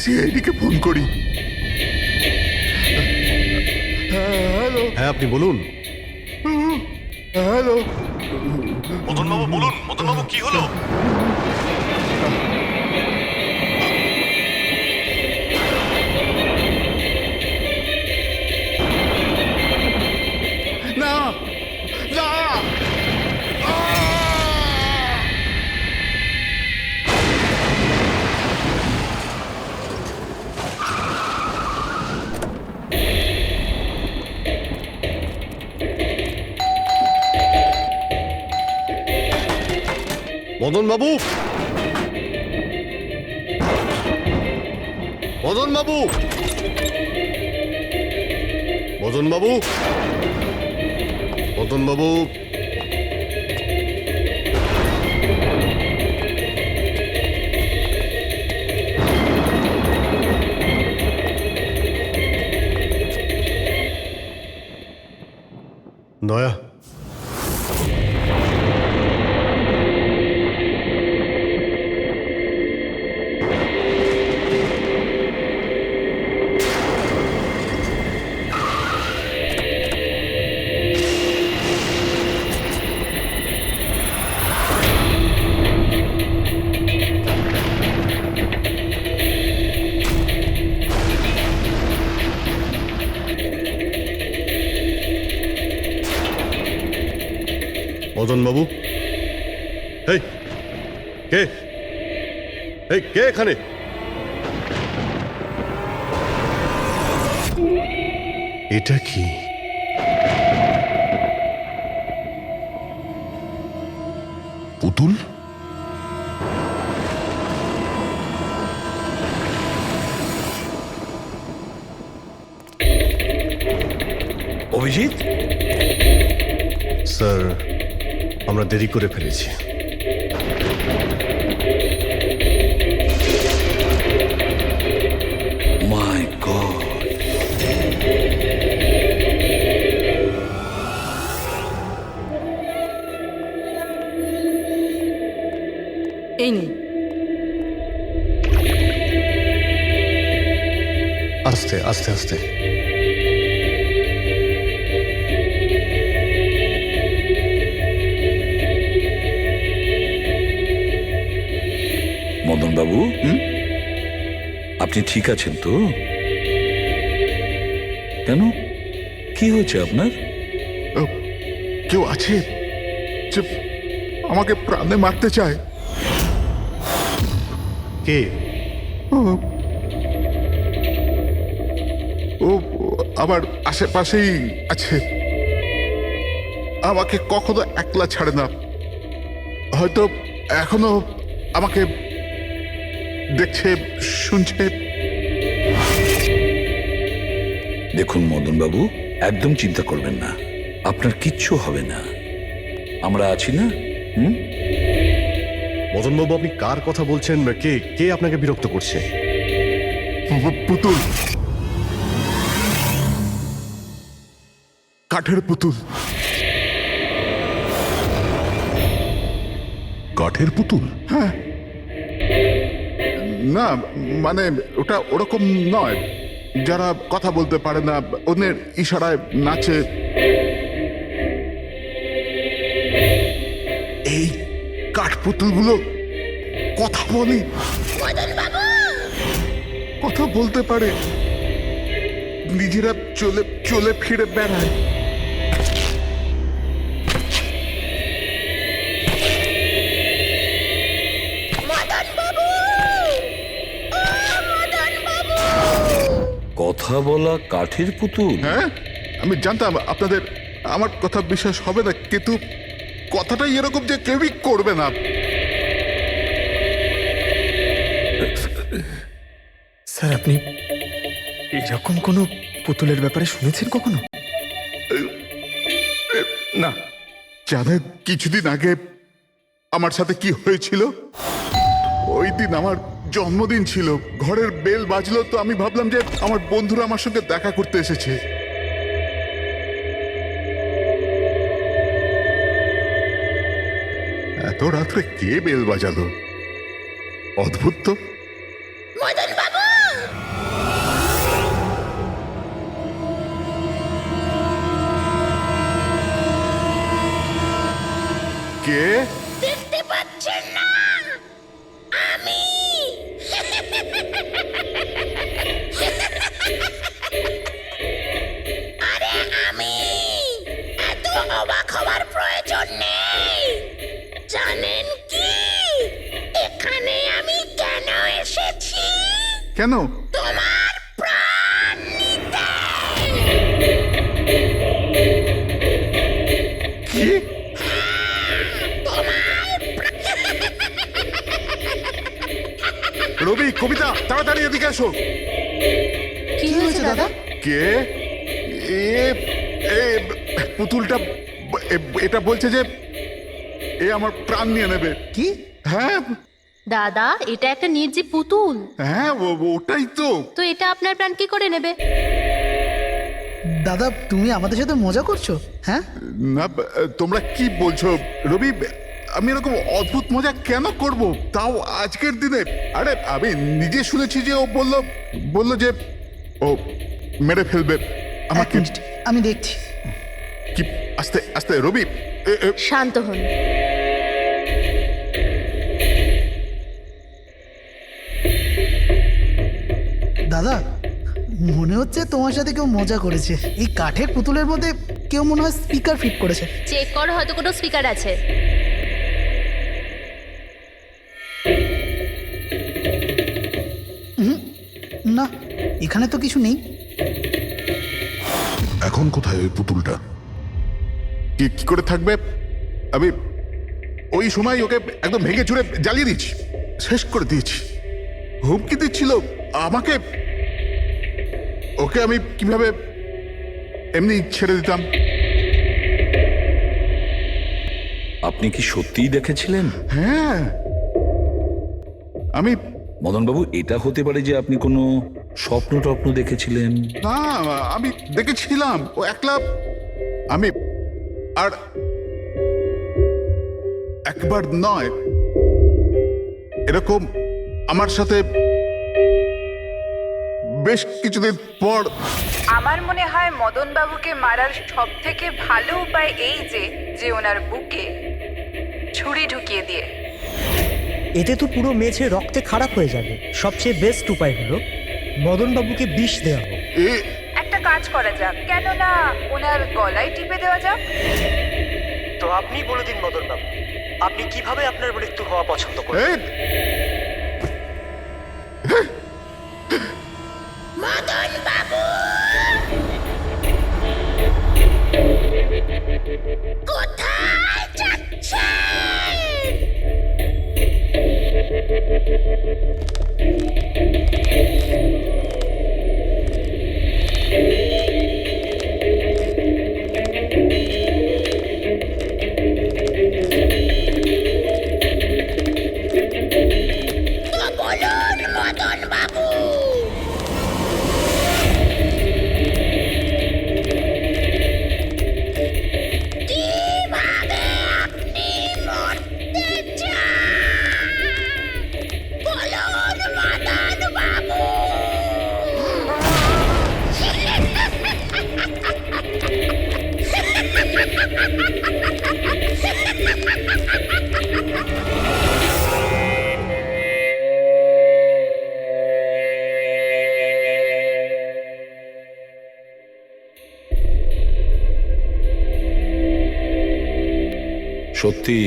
সিআইডিকে phone করি। Hello. হ্যাঁ, আপনি বলুন। হ্যালো। মদনবাবু বলুন, মদনবাবু কি হলো? না না। মদনবাবু, মদনবাবু, মদনবাবু, মদনবাবু, দয়া, মদনবাবু, এই কে? এই কে এখানে? এটা কি? পুতুল? অভিজিৎ, স্যার, আমরা দেরি করে ফেলেছি। মাই গড, এই নিন। আস্তে আস্তে আস্তে। মদনবাবু, আপনি ঠিক আছেন তো? কেন, কি হয়েছে আপনার? কেউ আছে যে আমাকে প্রাণে মারতে চায়? কে? ও ও আমার আশেপাশেই আছে। আমাকে কখনো একলা ছাড়ে না। হয়তো এখনো আমাকে দেখছে, শুনছে। দেখুন মদনবাবু, একদম চিন্তা করবেন না, আপনার কিচ্ছু হবে না, আমরা আছি না? মদনবাবু, আপনি কার কথা বলছেন? কে কে আপনাকে বিরক্ত করছে? পুতুল, কাঠের পুতুল। কাঠের পুতুল? হ্যাঁ। না, মানে ওটা ওরকম নয়, যারা কথা বলতে পারে না, অন্যের ইশারায় নাচে। এই কাঠ পুতুলগুলো কথা বলে, কথা বলতে পারে, নিজেরা চলে চলে ফিরে বেড়ায়। কথা বলা কাঠের পুতুল? হ্যাঁ, আমি জানতাম আপনাদের আমার কথা বিশ্বাস হবে না, কিন্তু কথাটাই এরকম যে কেউই করবে না। স্যার, আপনি এরকম কোনো পুতুলের ব্যাপারে শুনেছেন কখনো? না, জানেন কিছুদিন আগে আমার সাথে কি হয়েছিল? ওই দিন আমার জন্মদিন ছিল। ঘরের বেল বাজলো তো আমি ভাবলাম যে আমার বন্ধুরা আমার সঙ্গে দেখা করতে এসেছে। এত রাত্রে কে বেল বাজালো? অদ্ভুত তো। মদন বাবু, কে? দেখতে পাচ্ছেন না আমি আরে আমি এত অবাক হওয়ার প্রয়োজন নেই। জানেন কি এখানে আমি কেন এসেছি? কেন? তোমার প্রাণ নিতে। কি? রবি, কবিতা, তাড়াতাড়ি এদিকে আসো। কি হয়েছে দাদা? কে? এ এ পুতুলটা এটা বলছে যে এ আমার প্রাণ নিয়ে নেবে। কি? হ্যাঁ দাদা, এটা একটা নির্জীব পুতুল। হ্যাঁ, ওটাই তো। তো এটা আপনার প্রাণ কি করে নেবে? দাদা তুমি আমাদের সাথে মজা করছো? হ্যাঁ, না, তোমরা কি বলছো রবি? আমি এরকম অদ্ভুত মজা কেন করব, তাও আজকের দিনে? আরে আমি নিজে শুনেছি যে ও বললো যে ও মেরে ফেলবে এক আমাকে। মিনিট, আমি দেখছি। কি? আস্তে আস্তে রবি। শান্ত হন। দাদা মনে হচ্ছে তোমার সাথে কেউ মজা করেছে। এই কাঠের পুতুলের মধ্যে কেউ মনে হয় স্পিকার ফিট করেছে। চেক করো, হয়তো কোনো স্পিকার আছে। না, এখানে তো কিছু নেই। এখন কোথায় ওই পুতুলটা? কি করে থাকবে? আমি ওই সময় ওকে একদম ভেঙে চুরে জ্বালিয়ে দিয়েছি, শেষ করে দিয়েছি। হুমকি দিচ্ছিল আমাকে। ওকে আমি কিভাবে এমনি ছেড়ে দিতাম? আপনি কি সত্যিই দেখেছিলেন? হ্যাঁ, আমি মদনবাবু, এটা হতে পারে যে আপনি কোনো স্বপ্ন টপ্ন দেখেছিলেন। না, আমি দেখেছিলাম ও একলা। আমি আর একবার নয়, এরকম আমার সাথে বেশ কিছুদিন পর। আমার মনে হয় মদন বাবুকে মারার সব থেকে ভালো উপায় এই যে ওনার বুকে ছুরি ঢুকিয়ে দিয়ে। এতে তো পুরো মেঝে রক্তে খারাপ হয়ে যাবে। সবচেয়ে বেস্ট উপায় হলো মদনবাবুকে বিষ দেওয়া হোক। একটা কাজ করা যাক, কেন না ওনার গলায় টিপে দেওয়া যাক। তো আপনি বলে দিন মদনবাবু, আপনি কিভাবে আপনার মৃত্যু হওয়া পছন্দ করেন? এই, মদন বাবু কোথায় যাচ্ছেন? তো বলুন মদন বাবু। কিভাবে আপনি মরতে চান? বলুন মদন বাবু। সত্যি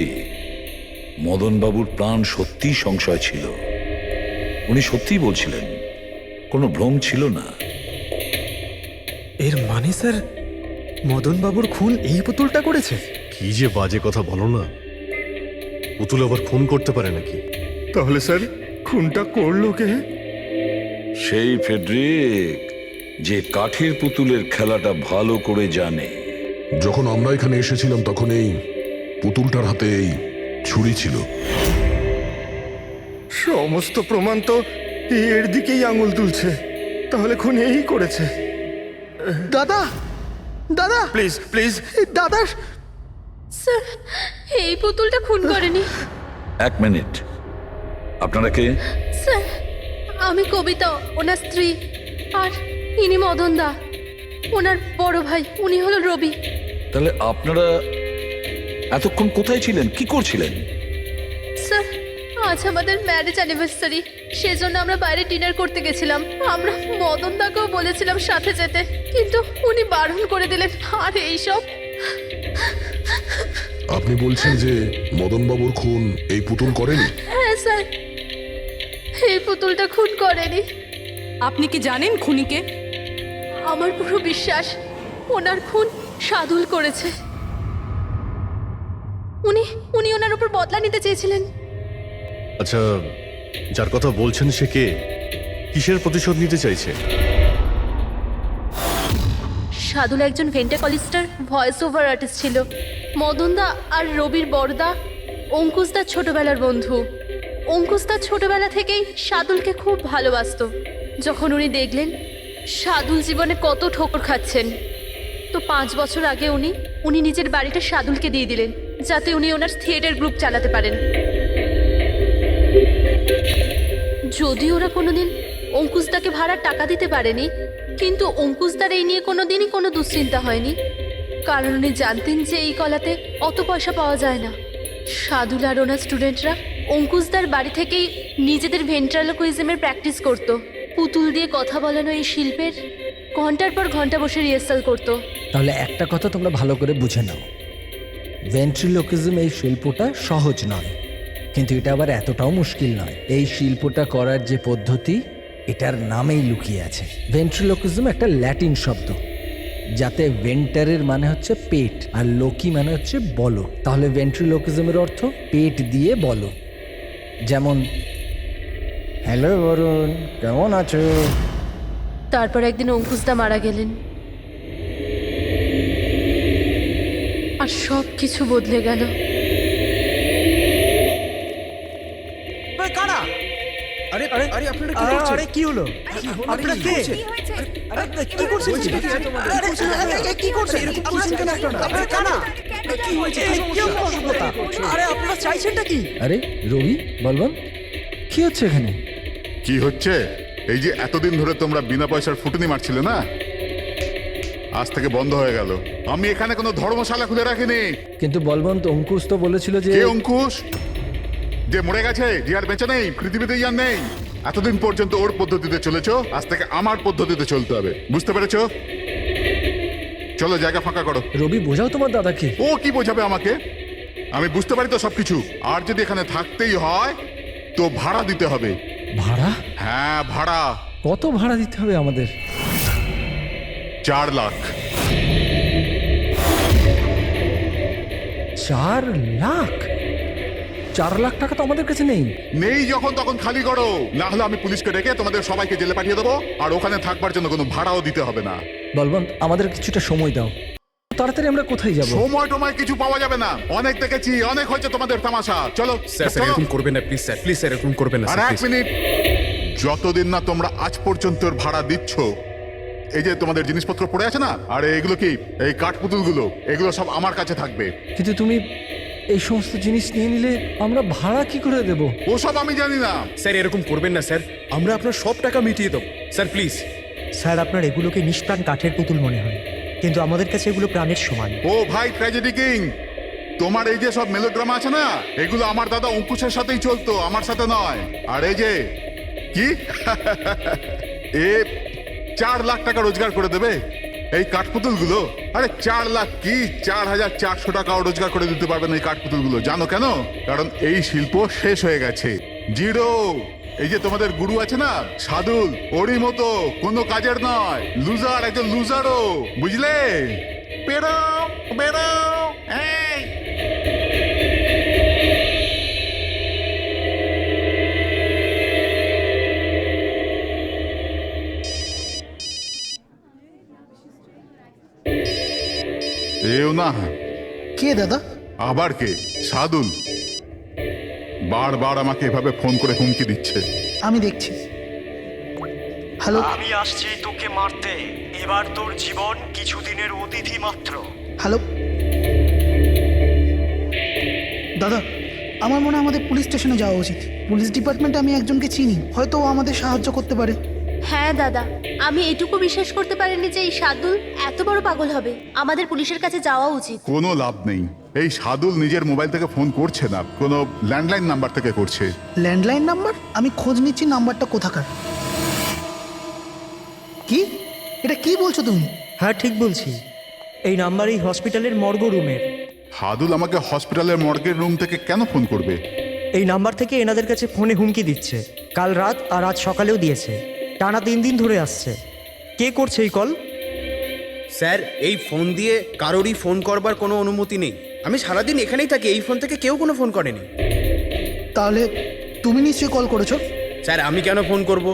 মদনবাবুর প্রাণ সত্যি সংশয় ছিল। উনি সত্যিই বলছিলেন, কোনো ভ্রম ছিল না। এর মানে স্যার, মদন বাবুর খুন এই পুতুলটা করেছে? কি যে বাজে কথা বলো না। পুতুল আবার খুন করতে পারে নাকি? তাহলে স্যার খুনটা করলো কে? সেই ফেডরিক, যে কাঠের পুতুলের খেলাটা ভালো করে জানে। যখন আমরা এখানে এসেছিলাম তখন এই পুতুলটার হাতে এই ছুরি ছিল। সমস্ত প্রমাণ তো এর দিকেই আঙুল তুলছে। তাহলে খুন এই করেছে। দাদা, দাদা প্লিজ প্লিজ। দাদা, স্যার, এই পুতুলটা খুন করেনি। এক মিনিট, আপনারা কে? স্যার, আমি কবিতা, ওনার স্ত্রী। আর ইনি মদন দা, ওনার বড় ভাই। উনি হলো রবি। তাহলে আপনারা এতক্ষণ কোথায় ছিলেন, কি করছিলেন? স্যার আজ আমাদের ম্যারেজ অ্যানিভার্সারি, সেজন্য আমরা বাইরে ডিনার করতে গেছিলাম। আমরা মদন দাকেও বলেছিলাম সাথে যেতে, কিন্তু উনি বারণ করে দিলেন। আর এইসব আপনি বলছেন যে মদনবাবুর খুন এই পুতুল করেনি? হ্যাঁ স্যার, এই পুতুলটা খুন করেনি। আপনি কি জানেন খুনিকে? আমার পুরো বিশ্বাস ওনার খুন সাদুল করেছে। উনি উনি ওনার উপর বদলা নিতে চেয়েছিলেন। আচ্ছা, যার কথা বলছেন সে কে? কিসের প্রতিশোধ নিতে চাইছে? সাদুল একজন ভেন্টাকলিস্টার ভয়েস ওভার আর্টিস্ট ছিল। মদনদা আর রবির বড়দা অঙ্কুশদার ছোটবেলার বন্ধু। অঙ্কুশদার ছোটবেলা থেকেই সাদুলকে খুব ভালোবাসতো। যখন উনি দেখলেন সাদুল জীবনে কত ঠোকর খাচ্ছেন, তো 5 বছর আগে উনি নিজের বাড়িটা সাদুলকে দিয়ে দিলেন, যাতে উনি ওনার থিয়েটার গ্রুপ চালাতে পারেন। যদি ওরা কোনোদিন অঙ্কুশদাকে ভাড়ার টাকা দিতে পারেনি, কিন্তু অঙ্কুশদার এই নিয়ে কোনোদিনই কোনো দুশ্চিন্তা হয়নি, কারণ উনি জানতেন যে এই কলাতে অত পয়সা পাওয়া যায় না। সাদুল আর ওনার স্টুডেন্টরা অঙ্কুশদার বাড়ি থেকেই নিজেদের ভেন্ট্রালোকুইজমের প্র্যাকটিস করত। পুতুল দিয়ে কথা বলানো এই শিল্পের ঘন্টার পর ঘন্টা বসে রিহার্সাল করতো। তাহলে একটা কথা তোমরা ভালো করে বুঝে নাও, ভেন্ট্রিলোকিজম এই শিল্পটা সহজ নয়, কিন্তু এটা আবার এতটাও মুশকিল নয়। এই শিল্পটা করার যে পদ্ধতি, এটার নামেই লুকিয়ে আছে। ভেন্ট্রিলোকিজম একটা ল্যাটিন শব্দ, যাতে ভেন্টারের মানে হচ্ছে পেট আর লোকি মানে হচ্ছে বলো। তাহলে ভেন্ট্রিলোকিজমের অর্থ পেট দিয়ে বলো। যেমন, হ্যালো বরুণ, কেমন আছো? তারপর একদিন অঙ্কুশদা মারা গেলেন, আর সব কিছু বদলে গেল। কারা? আরে আরে আরে আপনারা কি করছেন? আরে কি হলো? আপনারা কে? আরে কি করছেন? কি করছেন? এরকম করছেন কেন আপনারা? আপনারা কারা? কি হয়েছে? কি সমস্যা? আরে আপনারা চাইছেনটা কি? আরে রবি, বলবান, কি হচ্ছে এখানে? কি হচ্ছে? এই যে এতদিন ধরে তোমরা বিনা পয়সার ফুটুনি মারছিলে না, আজ থেকে বন্ধ হয়ে গেল। আমি এখানে কোনো ধর্মশালা খুলে রাখিনি। কিন্তু বলবন্ত, অঙ্কুশ তো বলেছিল যে... কে অঙ্কুশ? যে মরে গেছে, যে আর বেঁচে নেই, পৃথিবীতে আর নেই। এতদিন পর্যন্ত ওর পদ্ধতিতে চলেছো, আজ থেকে আমার পদ্ধতিতে চলতে হবে। বুঝতে পেরেছো? চলো, জায়গা ফাঁকা করো। রবি, বোঝাও তোমার দাদাকে। ও কি বোঝাবে আমাকে? আমি বুঝতে পারি তো সবকিছু। আর যদি এখানে থাকতেই হয় তো ভাড়া দিতে হবে। ভাড়া? হ্যাঁ, ভাড়া। কত ভাড়া দিতে হবে আমাদের? 4 লাখ। 4 লাখ? 4 লাখ টাকা তো আমাদের কাছে নেই। নেই যখন তখন খালি করো, না হলে আমি পুলিশকে ডেকে তোমাদের সবাইকে জেলে পাঠিয়ে দেবো, আর ওখানে থাকবার জন্য কোনো ভাড়াও দিতে হবে না। বলবন্ত, আমাদের কিছুটা সময় দাও। তাড়াতাড়ি আমরা কোথায় যাব? সময় টময় কিছু পাওয়া যাবে না। অনেক দেখেছি, অনেক হয়েছে তোমাদের তামাশা। চলো স্যার চলো। এরকম করবেন না প্লিজ স্যার, প্লিজ স্যার এরকম করবেন না আর স্যার, 1 মিনিট, যতদিন না তোমরা আজ পর্যন্ত ভাড়া দিচ্ছ, এই যে তোমাদের জিনিসপত্র পড়ে আছে না, আর এগুলো কি, এই কাঠপুতুলগুলো, এগুলো সব আমার কাছে থাকবে। কিন্তু তুমি এই সমস্ত জিনিস নিয়ে নিলে আমরা ভাড়া কি করে দেব? ওসব আমি জানি না। স্যার এরকম করবেন না স্যার, আমরা আপনার সব টাকা মিটিয়ে দেবো স্যার, প্লিজ। স্যার, আপনার এগুলোকে নিষ্প্রাণ কাঠের পুতুল মনে হয়, কিন্তু আমাদের কাছে এগুলো প্রাণের সমান। ও ভাই ট্র্যাজেডি কিং, তোমার এই যে সব মেলোড্রামা আছে না, এগুলো আমার দাদা অঙ্কুশের সাথেই চলতো, আমার সাথে নয়। আর এই যে কি এ 4 লাখ টাকা রোজগার করে দেবে এই কাঠপুতুলগুলো। আরে 4 লাখ কি, 4400 টাকাও রোজগার করে দিতে পারবে না এই কাঠপুতুলগুলো। জানো কেন? কারণ এই শিল্প শেষ হয়ে গেছে, জিরো। এই যে তোমাদের গুরু আছে না সাদুল, ওরই মতো কোনো কাজের নয়, লুজার, একজন লুজারও, বুঝলে? বেরো বেরো। এই এও না। কে দাদা? আবার কে? সাদুল বারবার আমাকে এভাবে ফোন করে হুমকি দিচ্ছে। আমি দেখছি। হ্যালো। আমি আসছি তোকে মারতে। এবার তোর জীবন কিছুদিনের অতিথি মাত্র। হ্যালো দাদা, আমার মনে হয় আমাদের পুলিশ স্টেশনে যাওয়া উচিত। পুলিশ ডিপার্টমেন্টে আমি একজনকে চিনি, হয়তো ও আমাদের সাহায্য করতে পারে। হ্যাঁ দাদা, আমি এটুকু বিশ্বাস করতে পারিনি যে এই সাদুল এত বড় পাগল হবে। আমাদের পুলিশের কাছে যাওয়া উচিত। কোনো লাভ নেই, এই সাদুল নিজের মোবাইল থেকে ফোন করছে না, কোনো ল্যান্ডলাইন নাম্বার থেকে করছে। Landline number? আমি খোঁজ নিচ্ছি নাম্বারটা কোথাকার। কি? এটা কি বলছো তুমি? হ্যাঁ ঠিক বলছি, এই নাম্বার এই হসপিটালের মর্গ রুমের। সাদুল আমাকে হসপিটালের মর্গের রুম থেকে কেন ফোন করবে? এই নাম্বার থেকে এনাদের কাছে ফোনে হুমকি দিচ্ছে, কাল রাত আর আজ সকালেও দিয়েছে, টানা 3 দিন ধরে আসছে। কে করছে এই কল? স্যার এই ফোন দিয়ে কারোরই ফোন করবার কোনো অনুমতি নেই। আমি সারাদিন এখানেই থাকি, এই ফোন থেকে কেউ কোনো ফোন করেনি। তাহলে তুমি নিশ্চয়ই কল করেছো। স্যার আমি কেন ফোন করব?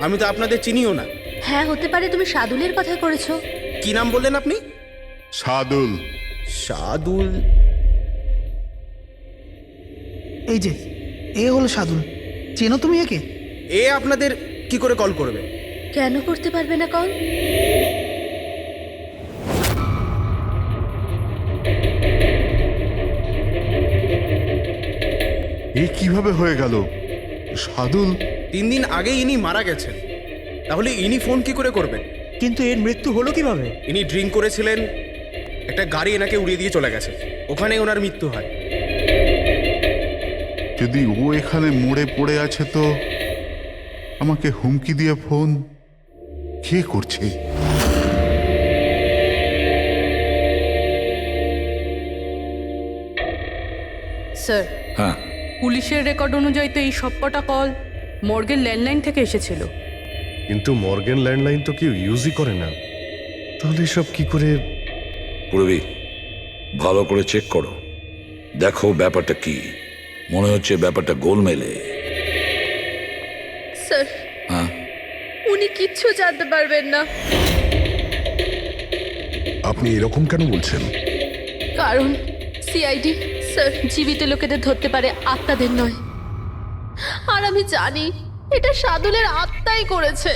আমি তো আপনাদের চিনিও না। হ্যাঁ হতে পারে তুমি সাদুলের কথা করেছো। কি নাম বললেন আপনি? সাদুল। সাদুল? এই যে এ হলো সাদুল, চেনো তুমি একে? এ আপনাদের কি করে কল করবে? কেন করতে পারবে না কল? এ কিভাবে হয়ে গেল? সাদুল 3 দিন আগে ইনি মারা গেছেন, তাহলে ইনি ফোন কি করে করবেন? কিন্তু এর মৃত্যু হলো কিভাবে? ইনি ড্রিঙ্ক করেছিলেন, একটা গাড়ি এনাকে উড়িয়ে দিয়ে চলে গেছে, ওখানে ওনার মৃত্যু হয়। যদি ও এখানে মরে পড়ে আছে তো আমাকে হুমকি দিয়ে ফোন কে করছে? স্যার হ্যাঁ, পুলিশের রেকর্ড অনুযায়ী তো এই সবকটা কল মর্গের ল্যান্ডলাইন থেকে এসেছিল। কিন্তু মর্গেন ল্যান্ডলাইন তো কেউ ইউজই করে না, তাহলে সব কি করে? পুরবি ভালো করে চেক করো, দেখো ব্যাপারটা কি। মনে হচ্ছে ব্যাপারটা গোলমেলে। স্যার হ্যাঁ, উনি কিচ্ছু জানতে পারবেন না, আপনি এরকম কেন বলছেন? কারণ সিআইডি স্যার জীবিত লোকেদের ধরতে পারে, আত্মাদের নয়। আর আমি জানি এটা সাদুলের আত্মাই করেছে।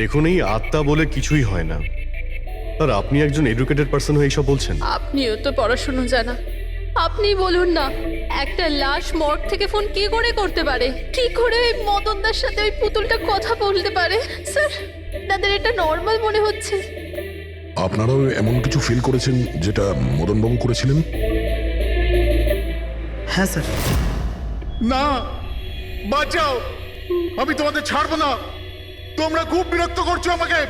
দেখুন এই আত্মা বলে কিছুই হয় না, আর আপনি একজন এডুকেটেড পার্সন হয়ে এইসব বলছেন? আপনিও তো পড়াশুনো জানা, আপনি বলুন না একটা লাশ মর্গ থেকে ফোন কি করে করতে পারে? কি করে ওই মদনদার সাথে ওই পুতুলটা কথা বলতে পারে? স্যার তাদের এটা নর্মাল মনে হচ্ছে। আপনারাও এমন কিছু ফিল করেছেন যেটা মদনবাবু করেছিলেন? হ্যাঁ স্যার। না, বাঁচাও, আমি তোমাদের ছাড়বো না। তোমরা খুব বিরক্ত করছো আমাকে,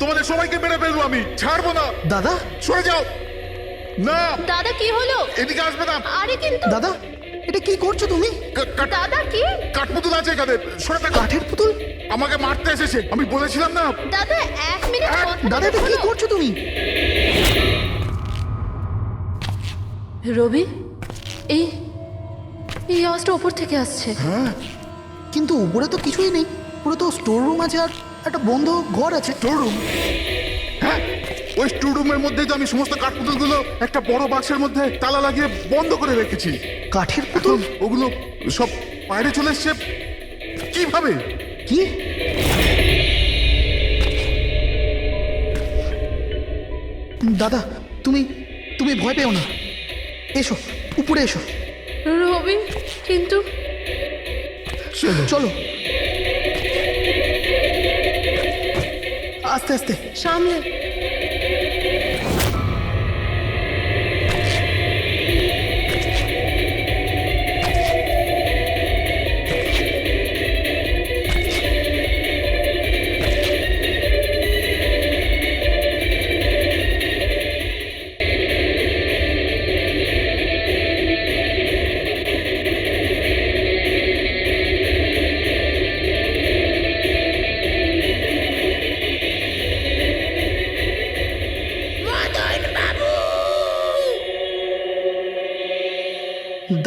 তোমাদের সবাইকে মেরে ফেলবো আমি, ছাড়বো না। দাদা, সরে যাও। না দাদা কি হলো? এদিকে আসবে না। আরে কিন্তু দাদা এটা কি করছো তুমি? দাদা কি? কাঠপুতুল আছে এখানে, সরে থাকো। কাঠের পুতুল? আমাকে মারতে এসেছে, আমি বলেছিলাম না। দাদা 1 মিনিট দাদা এটা কি করছো তুমি? রবি এই এই আওয়াজটা ওপর থেকে আসছে। হ্যাঁ কিন্তু উপরে তো কিছুই নেই, পুরো তো স্টোর রুম আছে আর একটা বন্ধ ঘর আছে। Store room? হ্যাঁ, ওই স্টোর রুমের মধ্যেই তো আমি সমস্ত কাঠপুতুলগুলো একটা বড় বাক্সের মধ্যে তালা লাগিয়ে বন্ধ করে রেখেছি। কাঠের পুতুল? ওগুলো সব বাইরে চলে এসছে কিভাবে? কি? দাদা তুমি তুমি ভয় পেও না, এসো উপরে এসো। রবি কিন্তু চলো আস্তে আস্তে সামলে।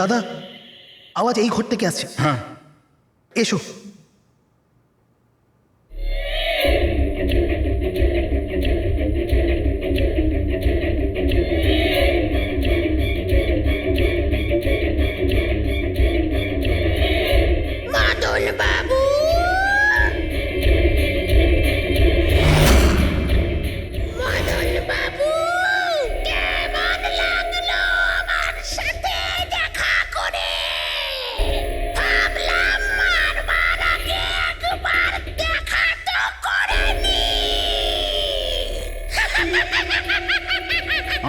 দাদা আওয়াজ এই ঘর থেকে আসছে। হ্যাঁ এসো। মদন বাবু, মদন বাবু, কেমন লাগলো আমার সাথে দেখা করে? ভাবলাম মারবার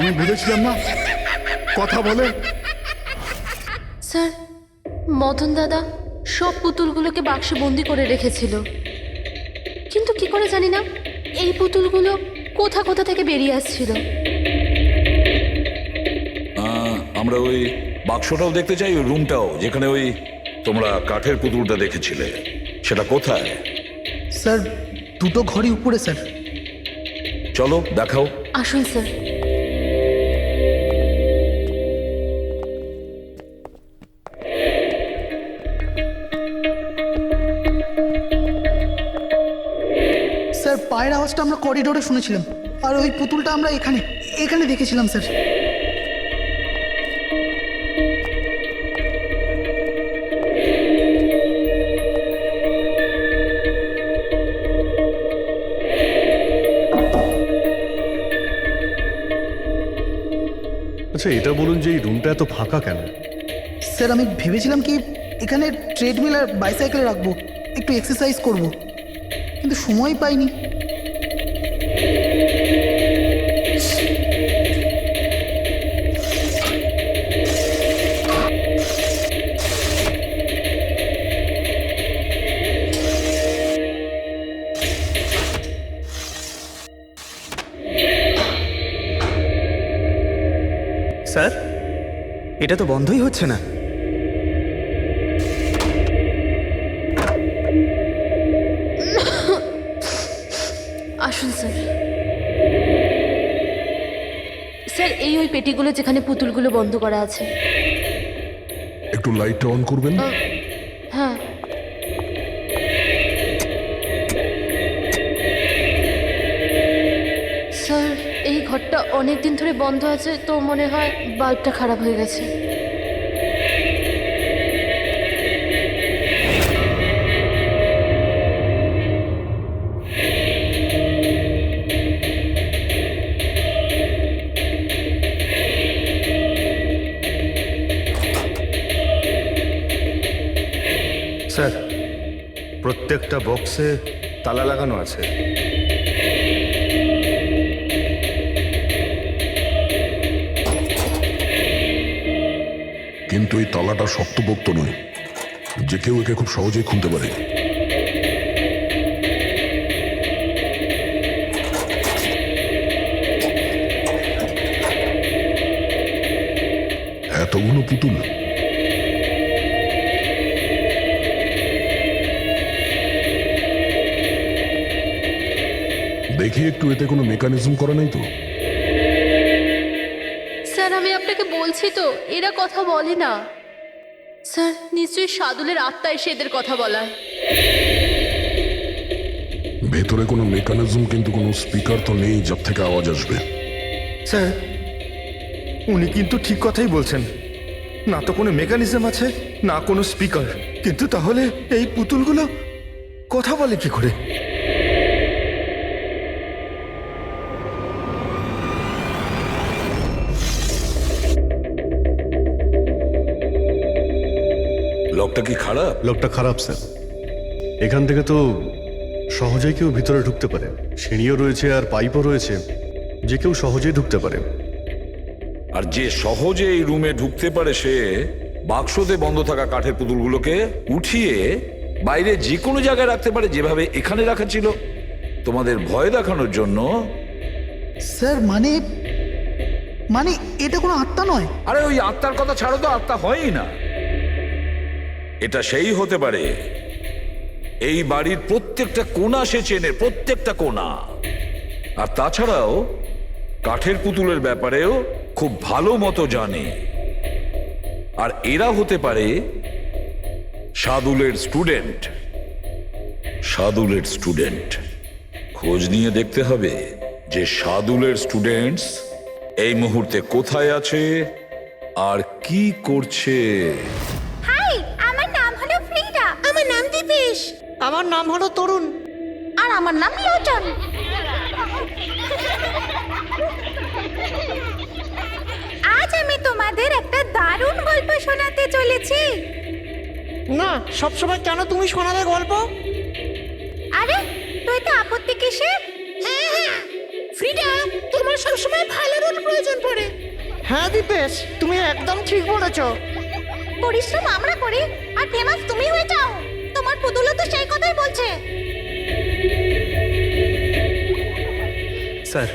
আমি বুঝেছিলাম না কথা বলে। স্যার, মদন দাদা সব পুতুলগুলোকে বাক্সে বন্দি করে রেখেছিল, কিন্তু কি করে জানি না এই পুতুলগুলো কোথা কোথা থেকে বেরিয়ে আসছিল। আমরা ওই বাক্সটাও দেখতে চাই, ওই রুমটাও যেখানে ওই তোমরা কাঠের পুতুলটা দেখেছিলে, সেটা কোথায়? স্যার দুটো ঘরই উপরে স্যার। চলো দেখাও। আসুন স্যার। স্যার পায়ের আওয়াজটা আমরা করিডোরে শুনেছিলাম, আর ওই পুতুলটা আমরা এখানে এখানে দেখেছিলাম স্যার। আচ্ছা এটা বলুন যে এই রুমটা এত ফাঁকা কেন? স্যার আমি ভেবেছিলাম কি এখানে ট্রেডমিল আর বাইসাইকেল রাখবো, একটু এক্সারসাইজ করব, কিন্তু সময় পাইনি। স্যার এটা তো বন্ধই হচ্ছে না। আসুন স্যার। স্যার এই ওই পেটিগুলো যেখানে পুতুলগুলো বন্ধ করা আছে। একটু লাইটটা অন করবেন? হ্যাঁ। স্যার এই ঘরটা অনেক দিন ধরে বন্ধ আছে, তো মনে হয় বাল্বটা খারাপ হয়ে গেছে। স্যার প্রত্যেকটা বক্সে তালা লাগানো আছে। কিন্তু এই তালাটা শক্তপোক্ত নয়, যে কেউ একে খুব সহজেই খুলতে পারে। এতগুলো পুতুল, দেখি একটু এতে কোনো মেকানিজম করা নেই তো? স্যার আমি আপনাকে বলছি তো এরা কথা বলে না। স্যার নিশ্চয়ই সাদুলের আত্মা এসে এদের কথা বলায়। ভেতরে কোনো মেকানিজম কিন্তু কোনো স্পিকার তো নেই যার থেকে আওয়াজ আসবে। স্যার উনি কিন্তু ঠিক কথাই বলছেন, না তো কোনো মেকানিজম আছে না কোনো স্পিকার, কিন্তু তাহলে এই পুতুলগুলো কথা বলে কি করে? লকটা কি খারাপ? লকটা খারাপ স্যার। এখান থেকে তো সহজেই কেউ ভিতরে ঢুকতে পারে, সিঁড়িও রয়েছে আর পাইপও রয়েছে, যে কেউ সহজেই ঢুকতে পারে। আর যে সহজে এই রুমে ঢুকতে পারে সে বাক্সতে বন্ধ থাকা কাঠের পুতুলগুলোকে উঠিয়ে বাইরে যে কোনো জায়গায় রাখতে পারে, যেভাবে এখানে রাখা ছিল তোমাদের ভয় দেখানোর জন্য। স্যার মানে মানে এটা কোনো আত্মা নয়। আরে ওই আত্মার কথা ছাড়ো তো, আত্মা হয়ই না। এটা সেই হতে পারে এই বাড়ির প্রত্যেকটা কোণা সে চেনে, প্রত্যেকটা কোণা। আর তাছাড়াও কাঠের পুতুলের ব্যাপারেও খুব ভালো মতো জানে। আর এরা হতে পারে সাদুলের স্টুডেন্ট। সাদুলের স্টুডেন্ট খোঁজ নিয়ে দেখতে হবে যে সাদুলের স্টুডেন্টস এই মুহূর্তে কোথায় আছে আর কি করছে। হাই, আমার নাম হলো ফ্রিডা। আমার নাম দীপেশ। আমার নাম হলো তরুণ। আর আমার নাম লোচন। আজ আমি তোমাদের একটা দারুণ গল্প শোনাতে চলেছি। না, সবসময় কেন তুমি শোনাবে গল্প? আরে তুই তো আপত্তি কিসের? ফ্রিডা, তোমার সবসময় ভালো রোল প্রয়োজন পড়ে। হ্যাঁ দীপেশ, তুমি একদম ঠিক বলেছো। পরিশ্রম আমরা করি আর ফেমাস তুমি হয়ে যাও। তোমার পুতুলও তো সেই কথাই বলছে। স্যার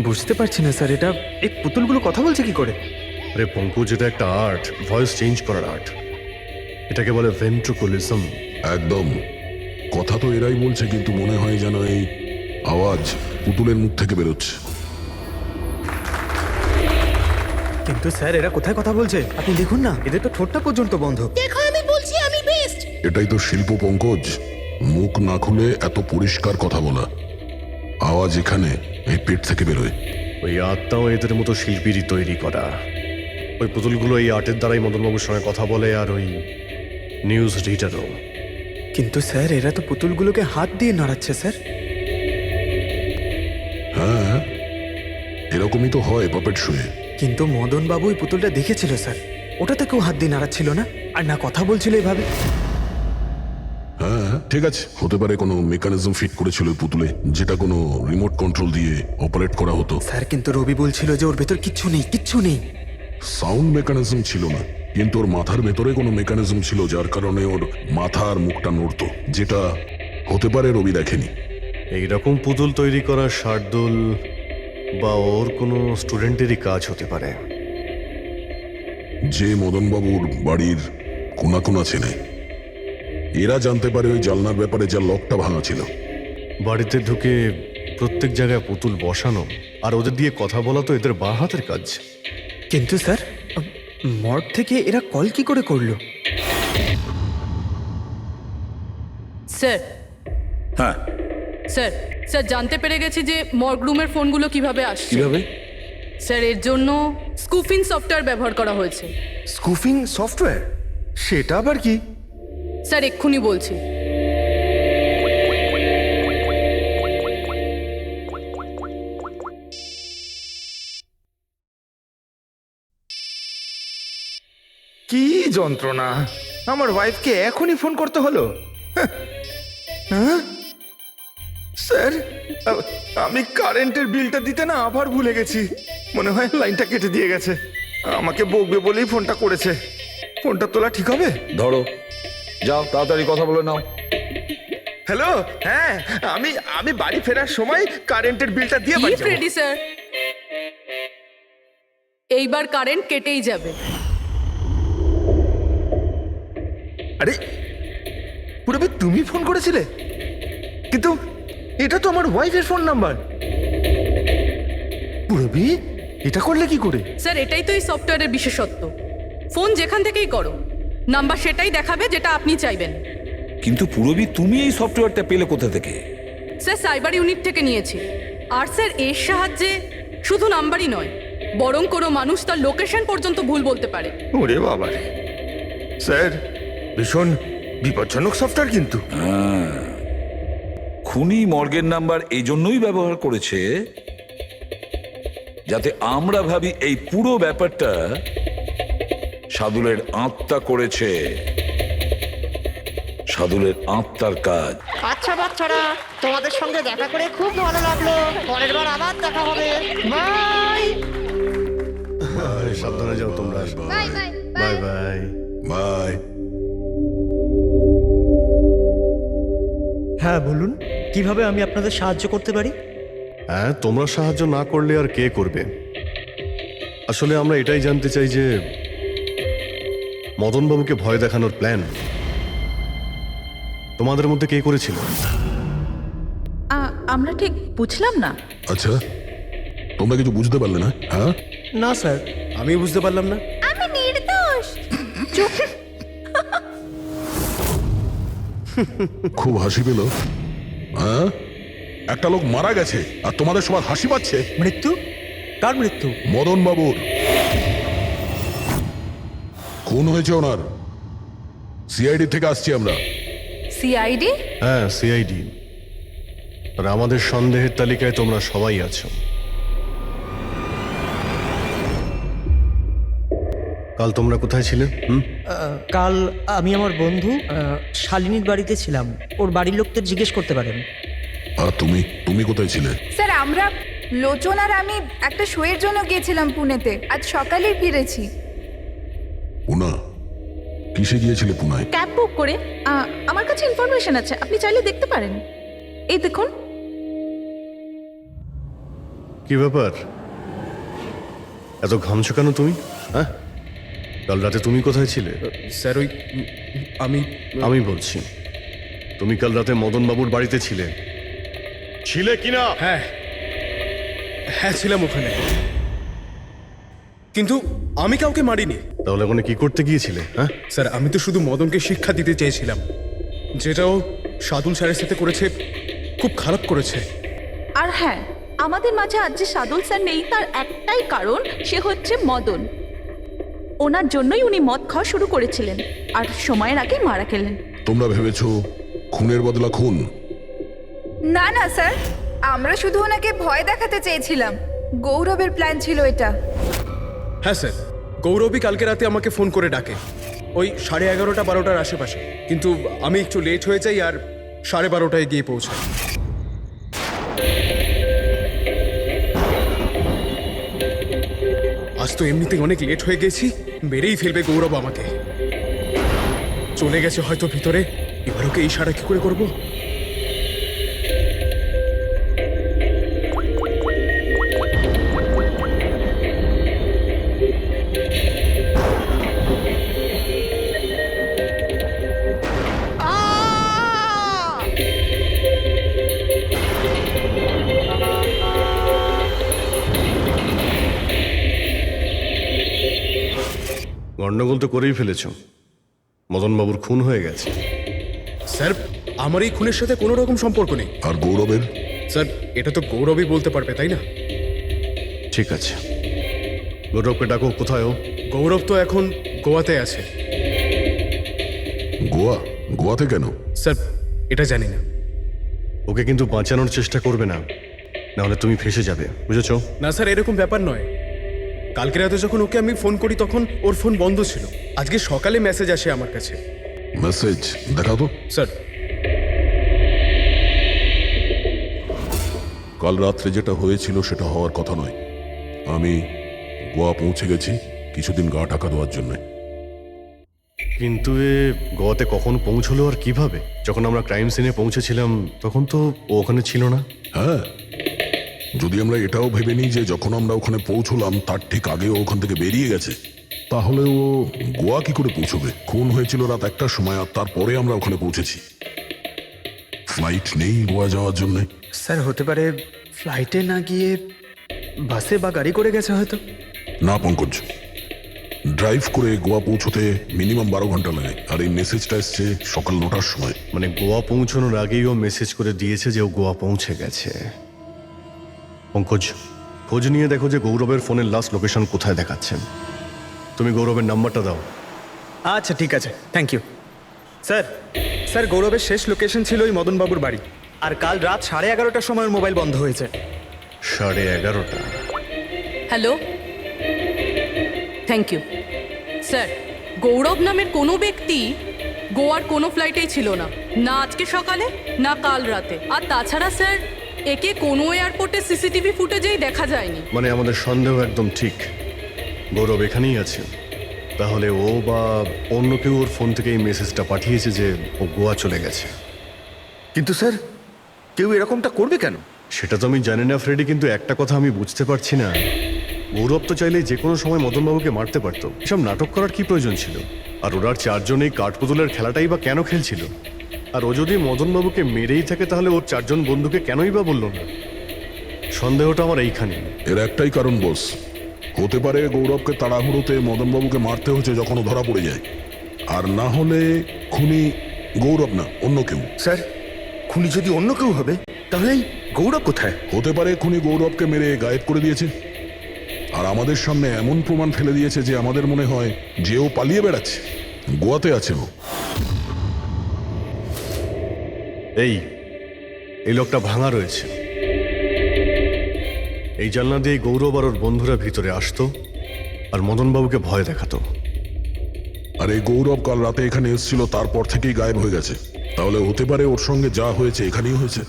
বুঝতে পারছি না স্যার, এটা এই পুতুলগুলো কথা বলছে কি করে? আরে পঙ্কজ, এটা একটা আর্ট, ভয়েস চেঞ্জ করার আর্ট। এটাকে বলে ভেন্ট্রিকুলিজম। একদম। কথা তো এরাই বলছে, কিন্তু মনে হয় যেন এই আওয়াজ পুতুলের মুখ থেকে বেরোচ্ছে। কিন্তু স্যার এরা কোথায় কথা বলছে? আপনি দেখুন না, এদের তো ঠোঁটটা পর্যন্ত বন্ধ। দেখো, আমি বলছি আমি বেস্ট। এটাই তো শিল্প পঙ্কজ, মুখ না খুলে এত পরিষ্কার কথা বলা। আওয়াজ এখানে এই পেট থেকে বেরোয়। ওই আর্টটাও এদের মতো শিল্পীরই তৈরি করা। ওই পুতুলগুলো এই আর্টের দ্বারাই মদনবাবুর সঙ্গে কথা বলে, আর ওই নিউজ রিডারও। কিন্তু স্যার এরা তো পুতুলগুলোকে হাত দিয়ে নাড়াচ্ছে স্যার। হ্যাঁ, এরকমই তো হয় পাপেট শুয়ে। কিন্তু মদন বাবু ওই পুতুলটা দেখেছিল স্যার, ওটাতে কেউ হাত দিয়ে নাড়াচ্ছিল না, আর না কথা বলছিল এভাবে। হ্যাঁ ঠিক আছে, হতে পারে কোনো মেকানিজম ফিট করেছিল ওই পুতুলে, যেটা কোনো রিমোট কন্ট্রোল দিয়ে অপারেট করা হতো। স্যার কিন্তু রবি বলছিল যে ওর ভেতর কিচ্ছু নেই, কিচ্ছু নেই। সাউন্ড মেকানিজম ছিল না, কিন্তু ওর মাথার ভেতরে কোনো মেকানিজম ছিল, যার কারণে ওর মাথা আর মুখটা নড়তো, যেটা হতে পারে রবি দেখেনি। এইরকম পুতুল তৈরি করা শার্দুল বা ওর কোনো স্টুডেন্টেরই কাজ হতে পারে। যে মদনবাবুর বাড়ির কোনা কোনা চেনে, এরা জানতে পারে ওই জানলার ব্যাপারে, যার লকটা ভাঙা ছিল। বাড়িতে ঢুকে প্রত্যেক জায়গায় পুতুল বসানো আর ওদের দিয়ে কথা বলা তো এদের বাঁ হাতের কাজ। কিন্তু স্যার মর্গ থেকে এরা কল কি করে করলো? স্যার, হ্যাঁ, স্যার স্যার জানতে পেরে গেছি যে মর্গ রুমের ফোনগুলো কিভাবে আসছে। কিভাবে? স্যার এর জন্য স্কুফিং সফটওয়্যার ব্যবহার করা হয়েছে। স্কুফিং সফটওয়্যার? সেটা আবার কি? স্যার এক্ষুনি বলছি। কি যন্ত্রণা! আমার ওয়াইফকে এখনই ফোন করতে হলো। হ্যাঁ স্যার, আমি কারেন্টের বিলটা দিতে না আবার ভুলে গেছি। মনে হয় লাইনটা কেটে দিয়ে গেছে। আমাকে বকবে বলেই ফোনটা করেছে। ফোনটা তোলা ঠিক হবে? ধরো, যাও তাড়াতাড়ি কথা বলে নাও। হ্যালো, হ্যাঁ আমি বাড়ি ফেরার সময় কারেন্টের বিলটা দিয়ে বাড়ি যাবো। রেডি স্যার, এইবার কারেন্ট কেটেই যাবে। আরে পুরবি, তুমি ফোন করেছিলে? কিন্তু এটা তো আমার ওয়াইফের ফোন নাম্বার। পুরবি, এটা করলে কি করে? স্যার এটাই তো এই সফটওয়্যারের বিশেষত্ব। ফোন যেখান থেকেই করো, নাম্বার সেটাই দেখাবে যেটা আপনি চাইবেন। কিন্তু পুরবি, তুমি এই সফটওয়্যারটা পেলে কোথা থেকে? স্যার সাইবার ইউনিট থেকে নিয়েছি। আর স্যার এর সাহায্যে শুধু নাম্বারই নয়, বরং কোনো মানুষ তার লোকেশন পর্যন্ত ভুল বলতে পারে। ওরে বাবা রে! স্যার ভীষণ বিপজ্জনক সফটওয়্যার কিন্তু। খুনি মর্গের নাম্বার এই জন্যই ব্যবহার করেছে যাতে আমরা ভাবি এই পুরো ব্যাপারটা সাদুলের আত্মা করেছে। সাদুলের আত্মার কাজ। আচ্ছা বাচ্চারা, তোমাদের সঙ্গে দেখা করে খুব ভালো লাগলো। পরের বার আবার দেখা হবে। বাই। সাবধানে যাও তোমরা। Bye bye bye bye bye. হ্যাঁ বলুন, কিভাবে আমি আপনাদের সাহায্য করতে পারি? হ্যাঁ, তোমরা সাহায্য না করলে আর কে করবে? আসলে আমরা এটাই জানতে চাই যে মদনবাবুকে ভয় দেখানোর প্ল্যান তোমাদের মধ্যে কে করেছিল? আমরা ঠিক বুঝলাম না। আচ্ছা, তোমরা কিছু বুঝতে পারলে না? হ্যাঁ না স্যার, আমি বুঝতে পারলাম না। আমি নির্দোষ। খুব হাসি পেল। হ্যাঁ, একটা লোক মারা গেছে আর তোমাদের সবার হাসি পাচ্ছে। মৃত্যু? কার মৃত্যু? মদন বাবুর খুন হয়েছে ওনার। সিআইডি থেকে আসছি আমরা। সিআইডি? হ্যাঁ, সিআইডি। আর আমাদের সন্দেহের তালিকায় তোমরা সবাই আছো। কাল তোমরা কোথায় ছিলে? কাল আমি আমার বন্ধু শালিনীর বাড়িতে ছিলাম। ওর বাড়ির লোকদের জিজ্ঞেস করতে পারেন। আর তুমি তুমি কোথায় ছিলে? স্যার আমরা লোচন আর আমি একটা শোয়ের জন্য গিয়েছিলাম পুনেতে, আজ সকালেই ফিরেছি। পুনা? কিসে গিয়েছিলে পুনায়? ক্যাব বুক করে আমার কাছে ইনফরমেশন আছে, আপনি চাইলে দেখতে পারেন। এই দেখুন। কি ব্যাপার, এত ঘামছো কেন তুমি? হ্যাঁ, কাল রাতে তুমি কোথায় ছিলে? স্যার ওই আমি বলছি, তুমি কাল রাতে মদন বাবুর বাড়িতে ছিলে কিনা? হ্যাঁ হ্যাঁ ছিলাম ওখানে, কিন্তু আমি কাউকে মারিনি। তাহলে ওখানে কি করতে গিয়েছিলে? হ্যাঁ স্যার আমি তো শুধু মদনকে শিক্ষা দিতে চেয়েছিলাম, যেটাও সাদুল স্যারের সাথে করেছে, খুব খারাপ করেছে। আর হ্যাঁ, আমাদের মাঝে আজ যে সাদুল স্যার নেই তার একটাই কারণ, সে হচ্ছে মদন। ওনার জন্যই উনি মদ খাওয়া শুরু করেছিলেন আর সময়ের আগেই মারা গেলেন। তোমরা ভেবেছো খুনের বদলা খুন? না না স্যার, আমরা শুধু ওনাকে ভয় দেখাতে চেয়েছিলাম। গৌরবের প্ল্যান ছিল এটা। হ্যাঁ স্যার, গৌরবই কালকে রাতে আমাকে ফোন করে ডাকে, ওই 11:30 12টার আশেপাশে, কিন্তু আমি একটু লেট হয়ে যাই আর 12:30টায় গিয়ে পৌঁছাই। আজ তো এমনিতেই অনেক লেট হয়ে গেছি, মেরেই ফেলবে গৌরব আমাকে। চলে গেছে হয়তো ভিতরে, এবার ওকে ইশারা কি করে করবো? গন্ডগোল তো করেই ফেলেছো, মদন বাবুর খুন হয়ে গেছে। স্যার আমার এই খুনের সাথে কোনো রকম সম্পর্ক নেই। আর গৌরবের? স্যার এটা তো গৌরবই বলতে পারবে, তাই না? ঠিক আছে, গৌরবকে ডাকো। কোথায় ও? গৌরব তো এখন গোয়াতে আছে। গোয়া? গোয়াতে কেন? স্যার এটা জানি না। ওকে কিন্তু বাঁচানোর চেষ্টা করবে না, নাহলে তুমি ফেসে যাবে, বুঝেছো? না স্যার, এরকম ব্যাপার নয়। কালকে রাতে যখন ওকে আমি ফোন করি তখন ওর ফোন বন্ধ ছিল। আজকে সকালে মেসেজ আসে আমার কাছে। মেসেজ দেখাও তো। স্যার কাল রাত্রে যেটা হয়েছিল সেটা হওয়ার কথা নয়। আমি গোয়া পৌঁছে গেছি কিছুদিন গা ঢাকা দেওয়ার জন্য। কিন্তু এ গোয়াতে কখন পৌঁছলো আর কিভাবে? যখন আমরা ক্রাইম সিনে পৌঁছেছিলাম তখন তো ও ওখানে ছিল না। হ্যাঁ, যদি আমরা এটাও ভেবে নিই যে যখন আমরা ওখানে পৌঁছলাম তার ঠিক আগে ও ওখান থেকে বেরিয়ে গেছে, তাহলে ও গোয়া কি করে পৌঁছবে? খুন হয়েছিল রাত 1টার সময় আর তারপরে আমরা ওখানে পৌঁছেছি। ফ্লাইট নেই গোয়া যাওয়ার জন্য। স্যার হতে পারে ফ্লাইটে না গিয়ে বাসে বা গাড়ি করে গেছে হয়তো। না পঙ্কজ, ড্রাইভ করে গোয়া পৌঁছতে মিনিমাম 12 ঘন্টা লাগে, আর এই মেসেজটা এসছে সকাল 9টার সময়। মানে গোয়া পৌঁছানোর আগেই ও মেসেজ করে দিয়েছে যে ও গোয়া পৌঁছে গেছে। পঙ্কজ, খোঁজ নিয়ে দেখো যে গৌরবের ফোনের লাস্ট লোকেশন কোথায় দেখাচ্ছে। তুমি গৌরবের নাম্বারটা দাও। আচ্ছা ঠিক আছে, থ্যাংক ইউ স্যার। স্যার গৌরবের শেষ লোকেশন ছিল ওই মদনবাবুর বাড়ি, আর কাল রাত 11:30টার সময় ওর মোবাইল বন্ধ হয়েছে। 11:30? Hello, thank you sir. Gaurav নামের কোনো ব্যক্তি গোয়ার কোনো ফ্লাইটেই ছিল না, না আজকে সকালে না কাল রাতে। আর তাছাড়া স্যার একে কোনো এয়ারপোর্টে সিসিটিভি ফুটেজেই দেখা যায়নি। মানে আমাদের সন্দেহ একদম ঠিক, গৌরব এখানেই আছে। তাহলে ও বা অন্য কেউ ওর ফোন থেকে এই মেসেজটা পাঠিয়েছে যে ও গোয়া চলে গেছে। কিন্তু স্যার কেউ এরকমটা করবে কেন? সেটা তো আমি জানি না ফ্রেডি, কিন্তু একটা কথা আমি বুঝতে পারছি না, গৌরব তো চাইলে যে কোনো সময় মদনবাবুকে মারতে পারতো। এসব নাটক করার কি প্রয়োজন ছিল? আর ওরার 4 জন এই কাঠপুতুলের খেলাটাই বা কেন খেলছিল? আর ও যদি মদনবাবুকে মেরেই থাকে তাহলে ওর 4 জন বন্ধুকে কেনই বা বললো না? সন্দেহটা আমার এইখানে। এর একটাই কারণ বস, হতে পারে গৌরবকে তাড়াহুড়োতে মদনবাবুকে মারতে হচ্ছে যখন ও ধরা পড়ে যায়, আর না হলে খুনি গৌরব না অন্য কেউ। স্যার খুনি যদি অন্য কেউ হবে তাহলে গৌরব কোথায়? হতে পারে খুনি গৌরবকে মেরে গায়েব করে দিয়েছে, আর আমাদের সামনে এমন প্রমাণ ফেলে দিয়েছে যে আমাদের মনে হয় যে ও পালিয়ে বেড়াচ্ছে, গোয়াতে আছে ও। এই লোকটা ভাঙা রয়েছে। এই জানলা দিয়ে গৌরব আর ওর বন্ধুরা ভিতরে আসতো আর মদনবাবুকে ভয় দেখাতো। আর এই গৌরব কাল রাতে এখানে এসেছিল, তারপর থেকেই গায়েব হয়ে গেছে। তাহলে হতে পারে ওর সঙ্গে যা হয়েছে এখানেই হয়েছে।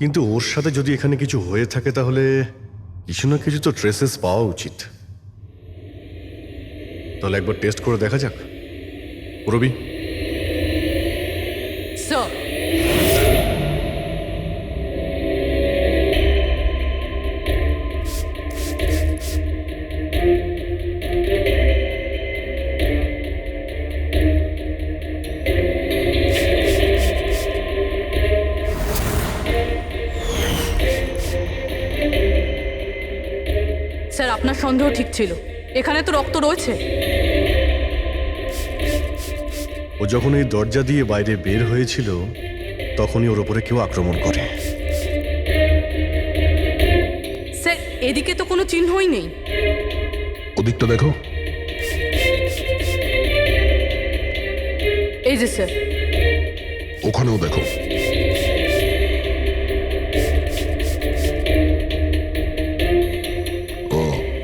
কিন্তু ওর সাথে যদি এখানে কিছু হয়ে থাকে তাহলে কিছু না কিছু তো ট্রেসেস পাওয়া উচিত। তাহলে একবার টেস্ট করে দেখা যাক। রবি, স্যার স্যার আপনার সন্দেহ ঠিক ছিল, এখানে তো রক্ত রয়েছে। ও যখন এই দরজা দিয়ে বাইরে বের হয়েছিল তখনই ওর ওপরে কেউ আক্রমণ করে। স্যার এদিকে তো কোনো চিহ্নই নেই। ওদিকটা দেখো। এই যে স্যার, ওখানেও দেখো। ও,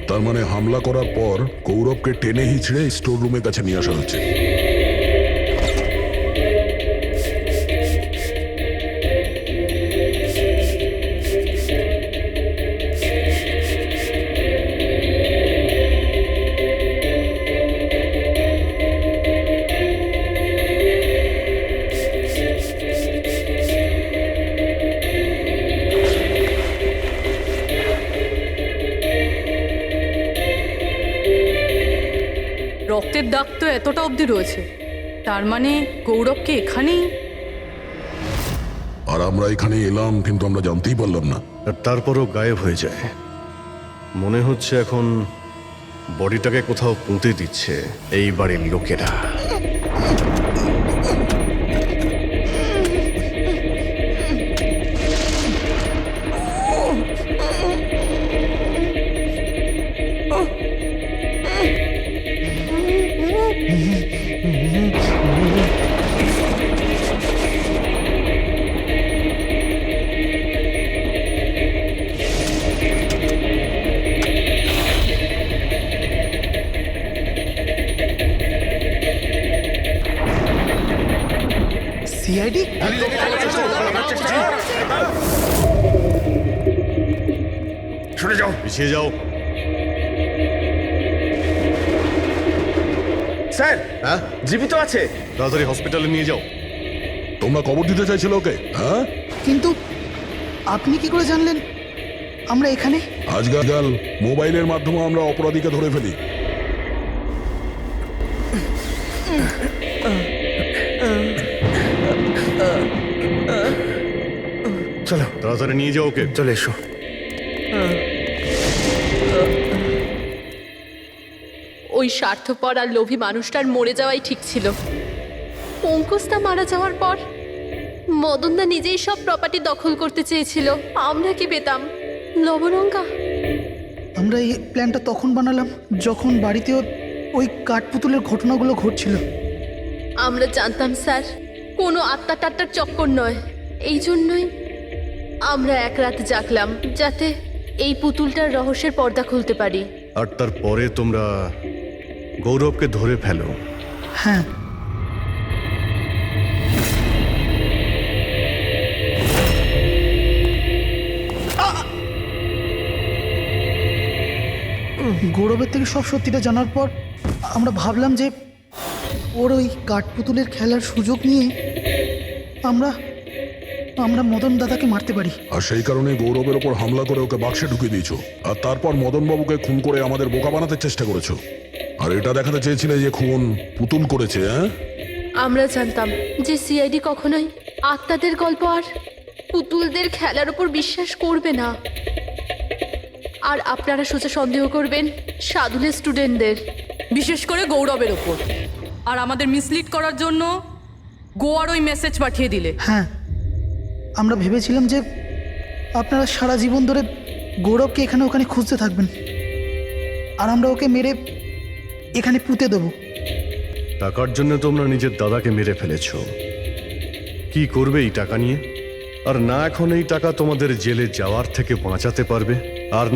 তার মানে হামলা করার পর গৌরবকে টেনে হিচড়ে স্টোর রুমের কাছে নিয়ে আসা হচ্ছে। রক্তের দাগ তো এতটা অবধি রয়েছে, তার মানে গৌরবকে এখানেই। আর আমরা এখানে এলাম কিন্তু আমরা জানতেই পারলাম না। আর তারপরও গায়েব হয়ে যায়। মনে হচ্ছে এখন বডিটাকে কোথাও পুঁতে দিচ্ছে এই বাড়ির লোকেরা। সিআইডি? শুনে যাও। পিছিয়ে যাও। স্যার, হ্যাঁ, জীবিত আছে। তাড়াতাড়ি হসপিটালে নিয়ে যাও। তোমরা কবর দিতে চাইছিল ওকে? হ্যাঁ, কিন্তু আপনি কি করে জানলেন আমরা এখানে? আজকাল মোবাইলের মাধ্যমে আমরা অপরাধীকে ধরে ফেলি। চলো তাড়াতাড়ি নিয়ে যাও ওকে। চলে এসো। ওই স্বার্থপর আর লোভী মানুষটার মরে যাওয়াই ঠিক ছিল। অঙ্কুশদা মারা যাওয়ার পর মদনদা নিজেই সব প্রপার্টি দখল করতে চেয়েছিল। আমরা কি পেতাম? লবণঙ্কা। আমরা এই প্ল্যানটা তখন বানালাম যখন বাড়িতে ওই কাঠপুতুলের ঘটনাগুলো ঘটছিল। আমরা জানতাম স্যার কোনো আত্মা টাত্মার চক্কর নয়। এই জন্যই আমরা এক রাত জাগলাম যাতে এই পুতুলটার রহস্যের পর্দা খুলতে পারি। আর তারপরে তোমরা গৌরবকে ধরে ফেলো। হ্যাঁ, গৌরবের থেকে সব সত্যিটা জানার পর আমরা ভাবলাম যে ওর ওই কাঠপুতুলের খেলার সুযোগ নিয়ে আমরা মদন দাদাকে মারতে পারি। আর সেই কারণে গৌরবের ওপর হামলা করে ওকে বাক্সে ঢুকিয়ে দিয়েছো। আর তারপর মদনবাবুকে খুন করে আমাদের বোকা বানাতে চেষ্টা করেছো। আর এটা দেখাতে চেয়েছিলে যে খুন পুতুল করেছে। হ্যাঁ, আমরা জানতাম যে সিআইডি কখনোই আত্মাদের গল্প আর পুতুলদের খেলার উপর বিশ্বাস করবে না। আর আপনারা সোজা সন্দেহ করবেন সাধুলের স্টুডেন্টদের, বিশেষ করে গৌরবের ওপর। আর আমাদের মিসলিড করার জন্য গোয়ার ওই মেসেজ পাঠিয়ে দিলে। হ্যাঁ, আমরা ভেবেছিলাম যে আপনারা সারা জীবন ধরে গৌরবকে এখানে ওখানে খুঁজতে থাকবেন আর আমরা ওকে মেরে এখানে পুঁতে দেবো। টাকার জন্য তোমরা নিজের দাদাকে মেরে ফেলেছো। কি করবে এই টাকা নিয়ে? আর না এখন এই টাকা তোমাদের জেলে যাওয়ার থেকে বাঁচাতে পারবে, আর না